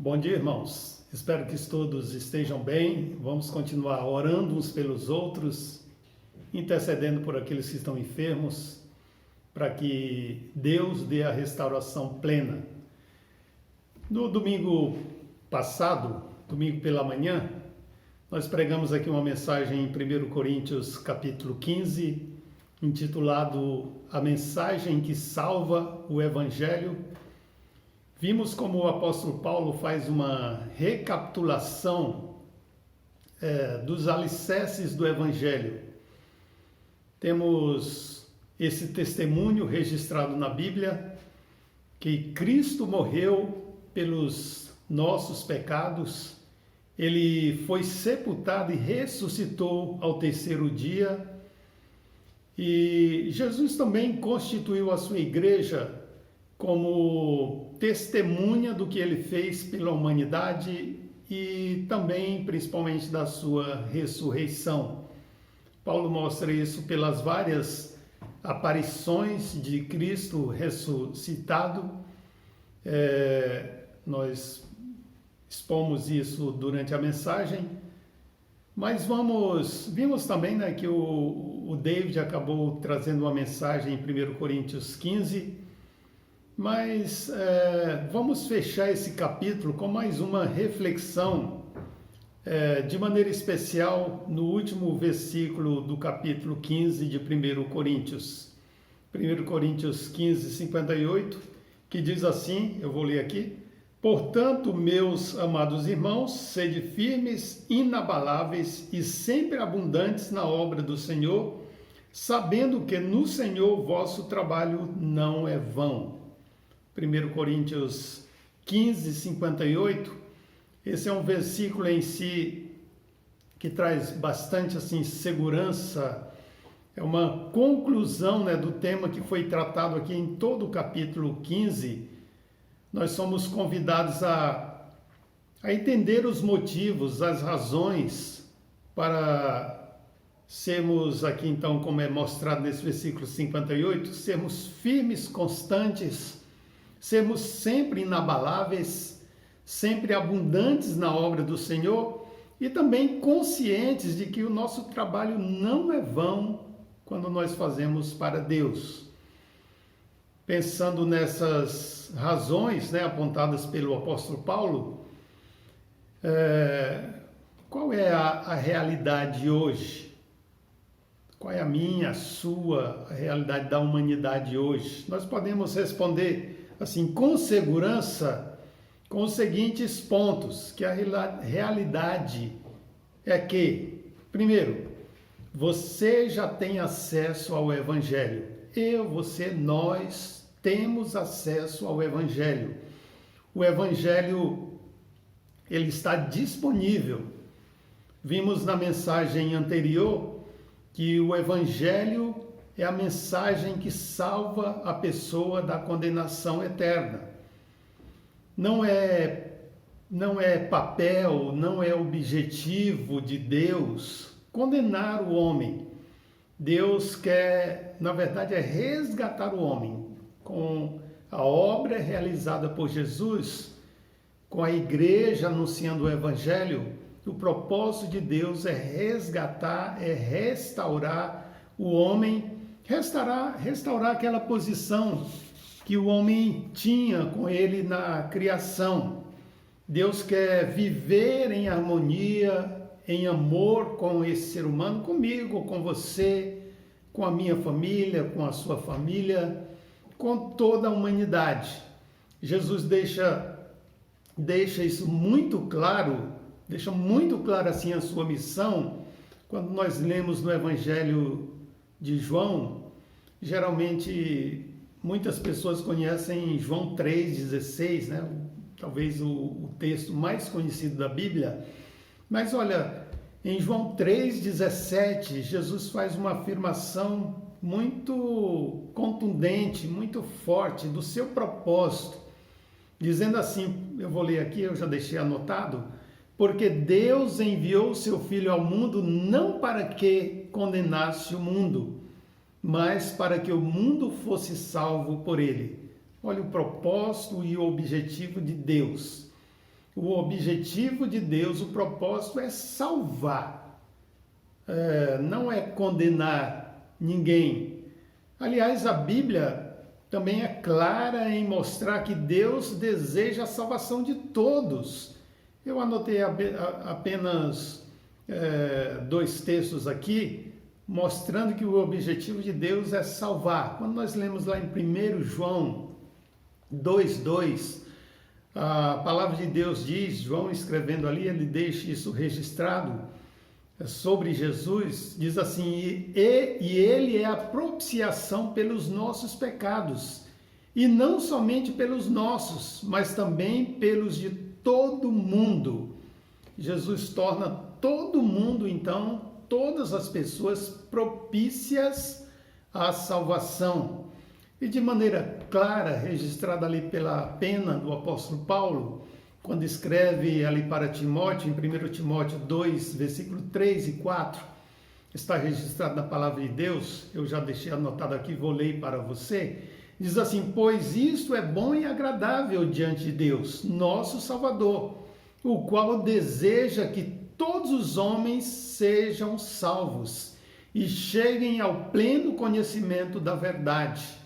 Bom dia, irmãos. Espero que todos estejam bem. Vamos continuar orando uns pelos outros, intercedendo por aqueles que estão enfermos, para que Deus dê a restauração plena. No domingo passado, domingo pela manhã, nós pregamos aqui uma mensagem em 1 Coríntios capítulo 15, intitulado A Mensagem que Salva o Evangelho. Vimos como o apóstolo Paulo faz uma recapitulação dos alicerces do Evangelho. Temos esse testemunho registrado na Bíblia, que Cristo morreu pelos nossos pecados, ele foi sepultado e ressuscitou ao terceiro dia, e Jesus também constituiu a sua igreja como testemunha do que ele fez pela humanidade e também, principalmente, da sua ressurreição. Paulo mostra isso pelas várias aparições de Cristo ressuscitado. Nós expomos isso durante a mensagem, mas vimos também, que o David acabou trazendo uma mensagem em 1 Coríntios 15, mas vamos fechar esse capítulo com mais uma reflexão, de maneira especial no último versículo do capítulo 15 de 1 Coríntios. 1 Coríntios 15, 58, que diz assim, eu vou ler aqui: Portanto, meus amados irmãos, sede firmes, inabaláveis e sempre abundantes na obra do Senhor, sabendo que no Senhor vosso trabalho não é vão. 1 Coríntios 15, 58, esse é um versículo em si que traz bastante segurança, é uma conclusão do tema que foi tratado aqui em todo o capítulo 15. Nós somos convidados a entender os motivos, as razões para sermos aqui, então, como é mostrado nesse versículo 58, sermos firmes, constantes, sermos sempre inabaláveis, sempre abundantes na obra do Senhor e também conscientes de que o nosso trabalho não é vão quando nós fazemos para Deus. Pensando nessas razões, apontadas pelo apóstolo Paulo, qual é a realidade hoje? Qual é a minha, a sua, a realidade da humanidade hoje? Nós podemos responder assim com segurança com os seguintes pontos, que a realidade é que, primeiro, você já tem acesso ao Evangelho. Você, nós temos acesso ao Evangelho. O Evangelho, ele está disponível. Vimos na mensagem anterior que o Evangelho é a mensagem que salva a pessoa da condenação eterna. Não é papel, não é objetivo de Deus condenar o homem. Deus quer, na verdade, resgatar o homem. Com a obra realizada por Jesus, com a igreja anunciando o Evangelho, o propósito de Deus é resgatar, é restaurar o homem, restaurar aquela posição que o homem tinha com ele na criação. Deus quer viver em harmonia, em amor com esse ser humano, comigo, com você, com a minha família, com a sua família, com toda a humanidade. Jesus deixa isso muito claro, deixa muito claro assim a sua missão, quando nós lemos no Evangelho de João. Geralmente muitas pessoas conhecem João 3,16, talvez o texto mais conhecido da Bíblia, mas olha, em João 3,17, Jesus faz uma afirmação muito contundente, muito forte do seu propósito, dizendo assim, eu vou ler aqui, eu já deixei anotado: porque Deus enviou o seu Filho ao mundo não para que condenasse o mundo, mas para que o mundo fosse salvo por ele. Olha o propósito e o objetivo de Deus. O objetivo de Deus, o propósito é salvar, não é condenar ninguém. Aliás, a Bíblia também é clara em mostrar que Deus deseja a salvação de todos. Eu anotei apenas 2 textos aqui, mostrando que o objetivo de Deus é salvar. Quando nós lemos lá em 1 João 2:2, a palavra de Deus diz, João escrevendo ali, ele deixa isso registrado sobre Jesus, diz assim, e ele é a propiciação pelos nossos pecados, e não somente pelos nossos, mas também pelos de todo mundo. Jesus torna todo mundo, então, todas as pessoas propícias à salvação. E de maneira clara, registrada ali pela pena do apóstolo Paulo, quando escreve ali para Timóteo, em 1 Timóteo 2, versículo 3 e 4, está registrado na palavra de Deus, eu já deixei anotado aqui, vou ler para você, diz assim, pois isto é bom e agradável diante de Deus, nosso Salvador, o qual deseja que todos os homens sejam salvos e cheguem ao pleno conhecimento da verdade.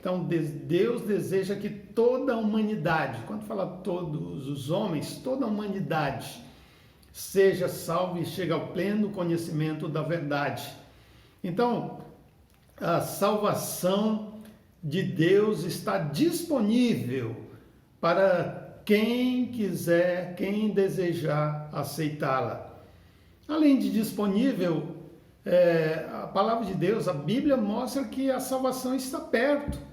Então, Deus deseja que toda a humanidade, quando fala todos os homens, toda a humanidade seja salva e chegue ao pleno conhecimento da verdade. Então, a salvação de Deus está disponível para quem quiser, quem desejar aceitá-la. Além de disponível, a palavra de Deus, a Bíblia mostra que a salvação está perto.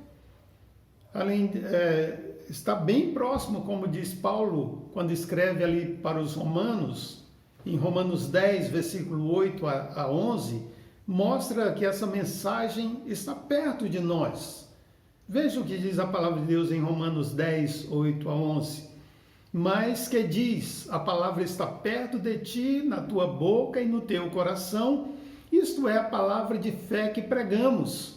Está bem próximo, como diz Paulo, quando escreve ali para os Romanos, em Romanos 10, versículo 8 a 11, mostra que essa mensagem está perto de nós. Veja o que diz a palavra de Deus em Romanos 10, 8 a 11. Mas que diz, a palavra está perto de ti, na tua boca e no teu coração, isto é a palavra de fé que pregamos.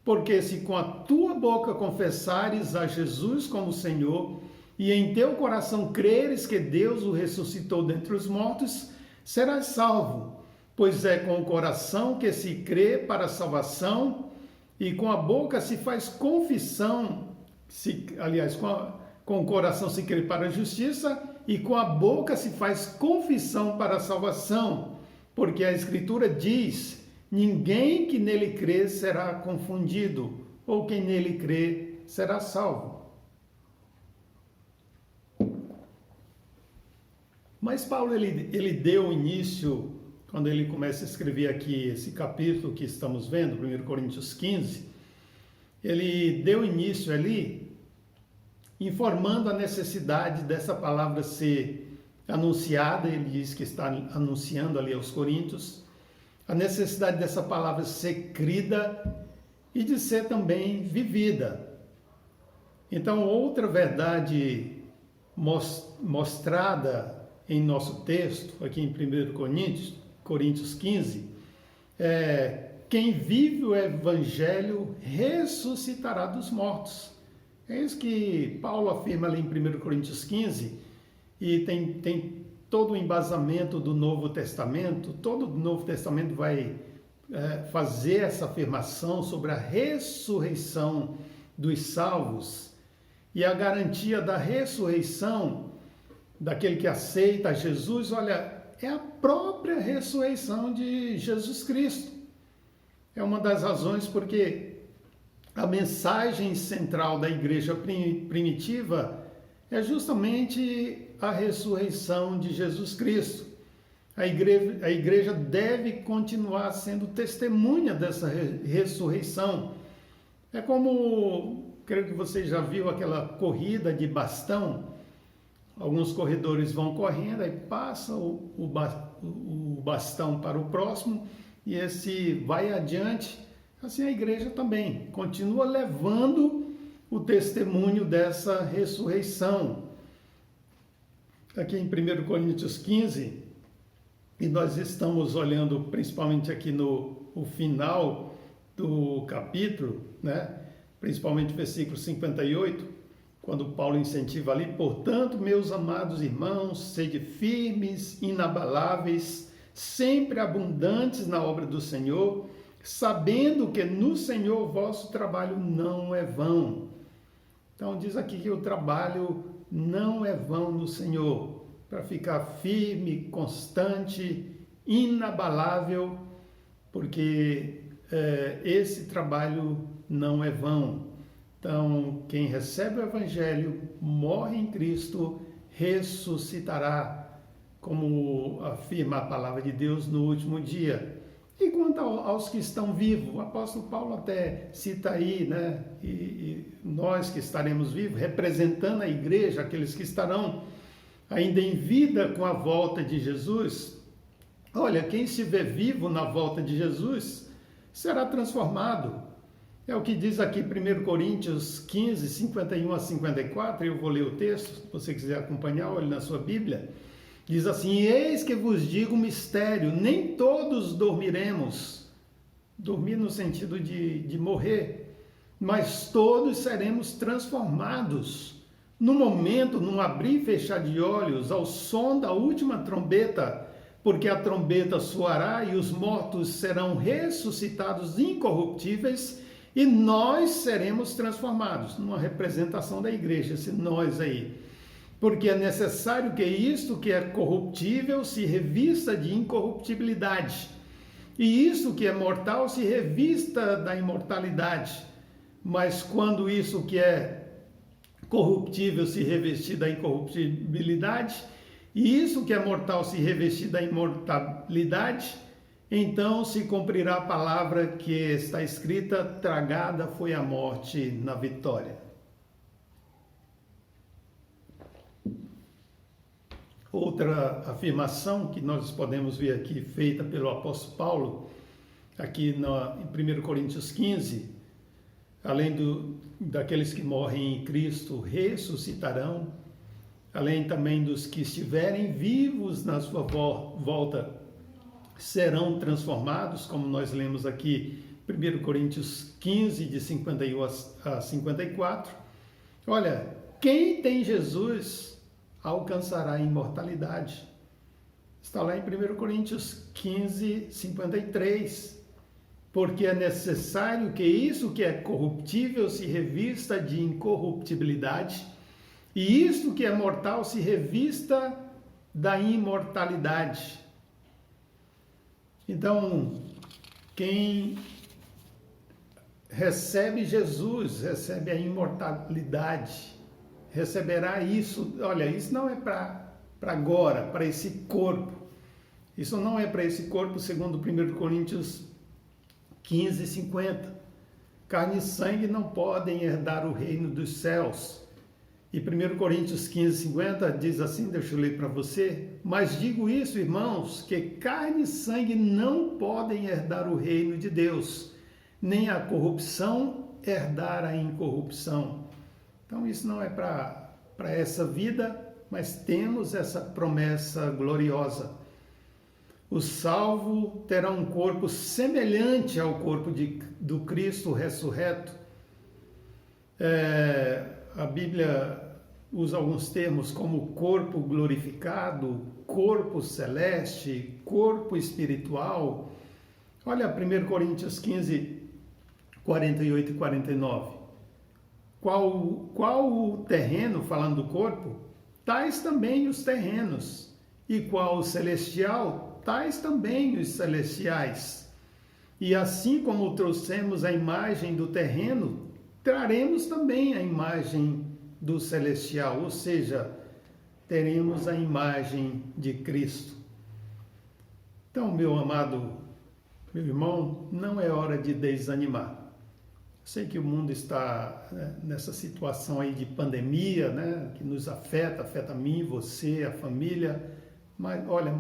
Porque se com a tua boca confessares a Jesus como Senhor, e em teu coração creres que Deus o ressuscitou dentre os mortos, serás salvo. Pois é com o coração que se crê para a salvação, e com a boca se faz confissão, com o coração se crê para a justiça, e com a boca se faz confissão para a salvação. Porque a Escritura diz, ninguém que nele crê será confundido, ou quem nele crê será salvo. Mas Paulo, ele deu início, quando ele começa a escrever aqui esse capítulo que estamos vendo, 1 Coríntios 15, ele deu início ali, informando a necessidade dessa palavra ser anunciada, ele diz que está anunciando ali aos Coríntios, a necessidade dessa palavra ser crida e de ser também vivida. Então, outra verdade mostrada em nosso texto, aqui em 1 Coríntios 15, quem vive o Evangelho ressuscitará dos mortos. É isso que Paulo afirma ali em 1 Coríntios 15, e tem todo o embasamento do Novo Testamento. Todo o Novo Testamento vai fazer essa afirmação sobre a ressurreição dos salvos e a garantia da ressurreição daquele que aceita Jesus. Olha, é a própria ressurreição de Jesus Cristo. É uma das razões porque a mensagem central da igreja primitiva é justamente a ressurreição de Jesus Cristo. A igreja deve continuar sendo testemunha dessa ressurreição. É como, creio que você já viu aquela corrida de bastão. Alguns corredores vão correndo, aí passa o bastão para o próximo e esse vai adiante. Assim a igreja também continua levando o testemunho dessa ressurreição. Aqui em 1 Coríntios 15, e nós estamos olhando principalmente aqui no final do capítulo, né? Principalmente versículo 58, quando Paulo incentiva ali, portanto, meus amados irmãos, sede firmes, inabaláveis, sempre abundantes na obra do Senhor, sabendo que no Senhor o vosso trabalho não é vão. Então diz aqui que o trabalho não é vão no Senhor, para ficar firme, constante, inabalável, porque esse trabalho não é vão. Então, quem recebe o Evangelho, morre em Cristo, ressuscitará, como afirma a palavra de Deus no último dia. E quanto aos que estão vivos, o apóstolo Paulo até cita aí, né? E nós que estaremos vivos, representando a igreja, aqueles que estarão ainda em vida com a volta de Jesus. Olha, quem estiver vivo na volta de Jesus será transformado. É o que diz aqui 1 Coríntios 15, 51 a 54, eu vou ler o texto, se você quiser acompanhar, olhe na sua Bíblia. Diz assim, eis que vos digo um mistério, nem todos dormiremos, dormir no sentido de morrer, mas todos seremos transformados, no momento, num abrir e fechar de olhos, ao som da última trombeta, porque a trombeta soará e os mortos serão ressuscitados incorruptíveis e nós seremos transformados, numa representação da igreja, esse nós aí. Porque é necessário que isto que é corruptível se revista de incorruptibilidade, e isto que é mortal se revista da imortalidade. Mas quando isso que é corruptível se revestir da incorruptibilidade, e isso que é mortal se revestir da imortalidade, então se cumprirá a palavra que está escrita, tragada foi a morte na vitória. Outra afirmação que nós podemos ver aqui, feita pelo apóstolo Paulo, aqui em 1 Coríntios 15, além daqueles que morrem em Cristo ressuscitarão, além também dos que estiverem vivos na sua volta, serão transformados, como nós lemos aqui, 1 Coríntios 15, de 51 a 54. Olha, quem tem Jesus alcançará a imortalidade. Está lá em 1 Coríntios 15, 53. Porque é necessário que isso que é corruptível se revista de incorruptibilidade, e isto que é mortal se revista da imortalidade. Então, quem recebe Jesus, recebe a imortalidade, receberá isso. Olha, isso não é para agora, para esse corpo. Isso não é para esse corpo, segundo 1 Coríntios 15, 50. Carne e sangue não podem herdar o reino dos céus. E 1 Coríntios 15, 50 diz assim, deixa eu ler para você, mas digo isso, irmãos, que carne e sangue não podem herdar o reino de Deus, nem a corrupção herdar a incorrupção. Então isso não é para essa vida, mas temos essa promessa gloriosa. O salvo terá um corpo semelhante ao corpo do Cristo ressurreto. A Bíblia usa alguns termos como corpo glorificado, corpo celeste, corpo espiritual. Olha 1 Coríntios 15, 48 e 49. Qual o terreno, falando do corpo, tais também os terrenos. E qual o celestial, tais também os celestiais. E assim como trouxemos a imagem do terreno, traremos também a imagem do celestial, ou seja, teremos a imagem de Cristo. Então, meu amado, meu irmão, não é hora de desanimar. Sei que o mundo está nessa situação aí de pandemia, né, que nos afeta a mim, você, a família, mas olha,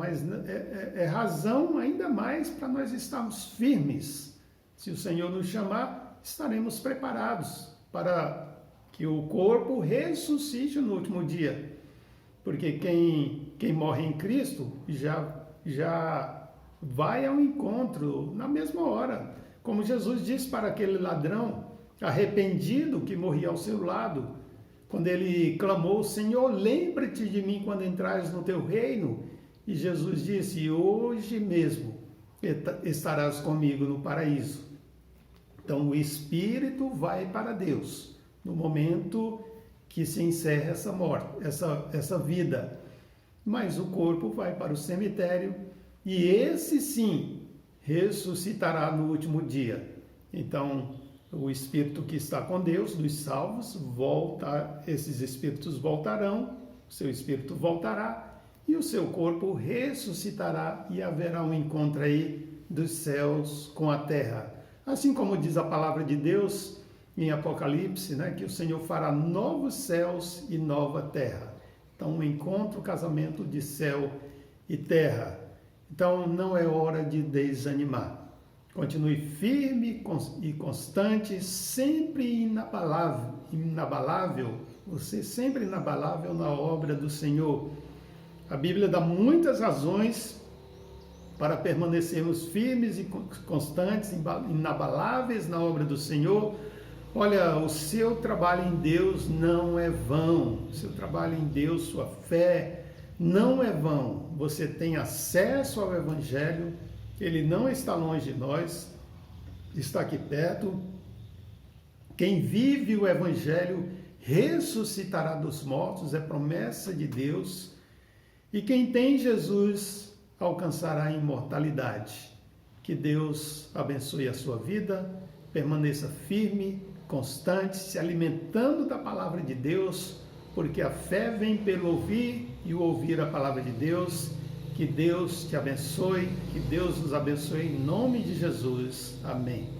é razão ainda mais para nós estarmos firmes. Se o Senhor nos chamar, estaremos preparados para que o corpo ressuscite no último dia. Porque quem morre em Cristo já vai ao encontro na mesma hora. Como Jesus disse para aquele ladrão arrependido que morria ao seu lado, quando ele clamou: Senhor, lembra-te de mim quando entrares no teu reino. E Jesus disse: hoje mesmo estarás comigo no paraíso. Então o espírito vai para Deus no momento que se encerra essa morte, essa vida. Mas o corpo vai para o cemitério e esse sim ressuscitará no último dia. Então o espírito que está com Deus, dos salvos, esses espíritos voltarão, o seu espírito voltará e o seu corpo ressuscitará e haverá um encontro aí dos céus com a terra. Assim como diz a palavra de Deus em Apocalipse, né, que o Senhor fará novos céus e nova terra. Então, um encontro, casamento de céu e terra. Então, não é hora de desanimar. Continue firme e constante, sempre inabalável, você sempre inabalável na obra do Senhor. A Bíblia dá muitas razões para permanecermos firmes e constantes, inabaláveis na obra do Senhor. Olha, o seu trabalho em Deus não é vão. O seu trabalho em Deus, sua fé, não é vão. Você tem acesso ao Evangelho, ele não está longe de nós, está aqui perto. Quem vive o Evangelho ressuscitará dos mortos, é promessa de Deus. E quem tem Jesus alcançará a imortalidade. Que Deus abençoe a sua vida, permaneça firme, constante, se alimentando da palavra de Deus, porque a fé vem pelo ouvir e o ouvir a palavra de Deus. Que Deus te abençoe, que Deus nos abençoe em nome de Jesus. Amém.